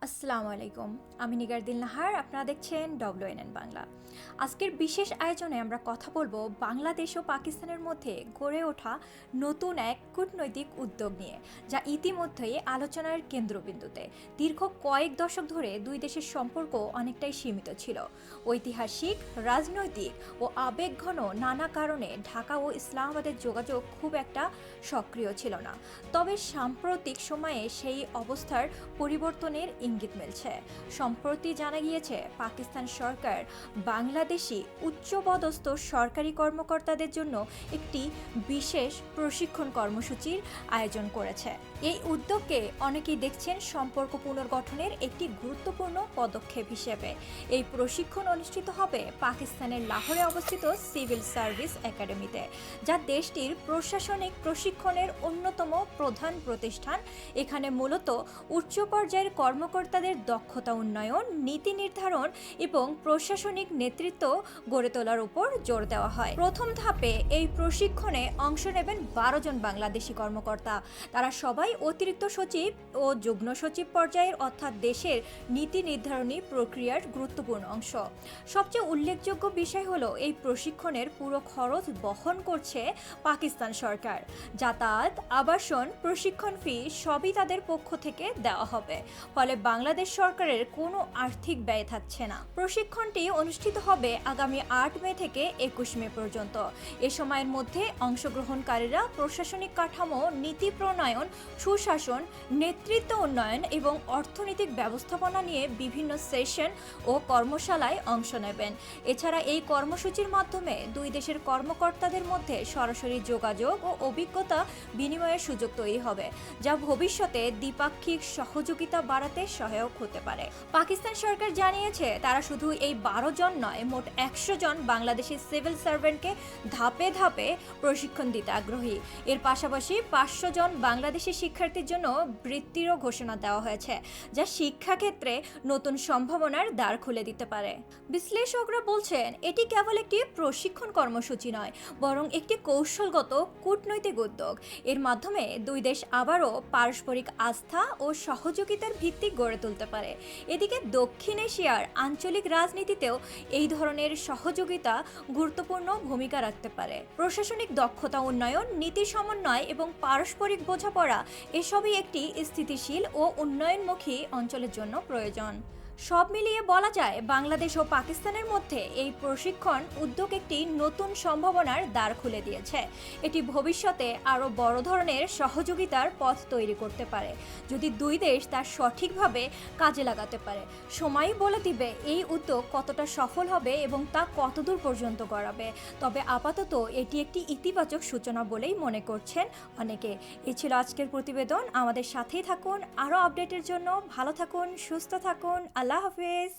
আসসালামু আলাইকুম। আমি নিগার দিল নাহার, আপনারা দেখছেন WNN বাংলা। আজকের বিশেষ আয়োজনে আমরা কথা বলবো বাংলাদেশ ও পাকিস্তানের মধ্যে গড়ে ওঠা নতুন এক কূটনৈতিক উদ্যোগ নিয়ে, যা ইতিমধ্যেই আলোচনার কেন্দ্রবিন্দুতে। দীর্ঘ কয়েক দশক ধরে দুই দেশের সম্পর্ক অনেকটাই সীমিত ছিল। ঐতিহাসিক, রাজনৈতিক ও আবেগঘন নানা কারণে ঢাকা ও ইসলামাবাদের যোগাযোগ খুব একটা সক্রিয় ছিল না। তবে সাম্প্রতিক সময়ে সেই অবস্থার পরিবর্তনের ইঙ্গিত মিলছে। সম্প্রতি জানা গিয়েছে পাকিস্তান সরকার বাংলাদেশি উচ্চপদস্থ সরকারি কর্মকর্তাদের জন্য একটি বিশেষ প্রশিক্ষণ কর্মসূচির আয়োজন করেছে। এই উদ্যোগকে অনেকেই দেখছেন সম্পর্ক পুনর্গঠনের একটি গুরুত্বপূর্ণ পদক্ষেপ হিসেবে। এই প্রশিক্ষণ অনুষ্ঠিত হবে পাকিস্তানের লাহোরে অবস্থিত সিভিল সার্ভিস একাডেমিতে, যা দেশটির প্রশাসনিক প্রশিক্ষণের অন্যতম প্রধান প্রতিষ্ঠান। এখানে মূলত উচ্চ পর্যায়ের কর্মকর্তাদের দক্ষতা উন্নয়ন, নীতি নির্ধারণ এবং প্রশাসনিক নেতৃত্ব গড়ে তোলার উপর জোর দেওয়া হয়। প্রথম ধাপে এই প্রশিক্ষণে অংশ নেবেন 12 জন বাংলাদেশি কর্মকর্তা। তারা সবাই অতিরিক্ত সচিব ও যুগ্ম সচিব পর্যায়ের, অর্থাৎ দেশের নীতি নির্ধারণী প্রক্রিয়ার গুরুত্বপূর্ণ অংশ। সবচেয়ে উল্লেখযোগ্য বিষয় হলো এই প্রশিক্ষণের পুরো খরচ বহন করছে পাকিস্তান সরকার। যাতায়াত, আবাসন, প্রশিক্ষণ ফি সবই তাদের পক্ষ থেকে দেওয়া হবে, ফলে বাংলাদেশ সরকারের কোনো আর্থিক ব্যয় থাকছে না। প্রশিক্ষণটি অনুষ্ঠিত হবে আগামী 8 মে থেকে 21 মে পর্যন্ত। এ সময়ের মধ্যে অংশগ্রহণকারীরা প্রশাসনিক কাঠামো, নীতি প্রণয়ন, সুশাসন, নেতৃত্ব উন্নয়ন এবং অর্থনৈতিক ব্যবস্থাপনা নিয়ে বিভিন্ন সেশন ও কর্মশালায় অংশ নেবেন। এছাড়া এই কর্মসূচির মাধ্যমে দুই দেশের কর্মকর্তাদের মধ্যে সরাসরি যোগাযোগ ও অভিজ্ঞতা বিনিময়ের সুযোগ তৈরি হবে, যা ভবিষ্যতে দ্বিপাক্ষিক সহযোগিতা বাড়াতে সহায়ক হতে পারে। পাকিস্তান সরকার জানিয়েছে তারা শুধু এই 12 জন নয়, মোট 100 জন বাংলাদেশি সিভিল সার্ভেন্টকে ধাপে ধাপে প্রশিক্ষণ দিতে আগ্রহী। এর পাশাপাশি 500 জন বাংলাদেশি শিক্ষার্থীর জন্য বৃত্তিরও ঘোষণা দেওয়া হয়েছে, যা শিক্ষাক্ষেত্রে নতুন সম্ভাবনার দ্বার খুলে দিতে পারে। বিশ্লেষকরা বলছেন এটি কেবল একটি প্রশিক্ষণ কর্মসূচি নয়, বরং একটি কৌশলগত কূটনৈতিক উদ্যোগ। এর মাধ্যমে দুই দেশ আবারও পারস্পরিক আস্থা ও সহযোগিতার ভিত্তি গড়ে তুলতে পারে। এদিকে দক্ষিণ এশিয়ার আঞ্চলিক রাজনীতিতেও এই ধরনের সহযোগিতা গুরুত্বপূর্ণ ভূমিকা রাখতে পারে। প্রশাসনিক দক্ষতা উন্নয়ন, নীতি সমন্বয় এবং পারস্পরিক বোঝাপড়া এসবই একটি স্থিতিশীল ও উন্নয়নমুখী অঞ্চলের জন্য প্রয়োজন। সব মিলিয়ে বলা যায় বাংলাদেশ ও পাকিস্তানের মধ্যে এই প্রশিক্ষণ উদ্যোগ একটি নতুন সম্ভাবনার দ্বার খুলে দিয়েছে। এটি ভবিষ্যতে আরও বড় ধরনের সহযোগিতার পথ তৈরি করতে পারে, যদি দুই দেশ তার সঠিকভাবে কাজে লাগাতে পারে। সময়ই বলে দিবে এই উদ্যোগ কতটা সফল হবে এবং তা কতদূর পর্যন্ত গড়াবে। তবে আপাতত এটি একটি ইতিবাচক সূচনা বলেই মনে করছেন অনেকে। এই ছিল আজকের প্রতিবেদন। আমাদের সাথেই থাকুন আরও আপডেটের জন্য। ভালো থাকুন, সুস্থ থাকুন। আল্লাহ হাফেজ।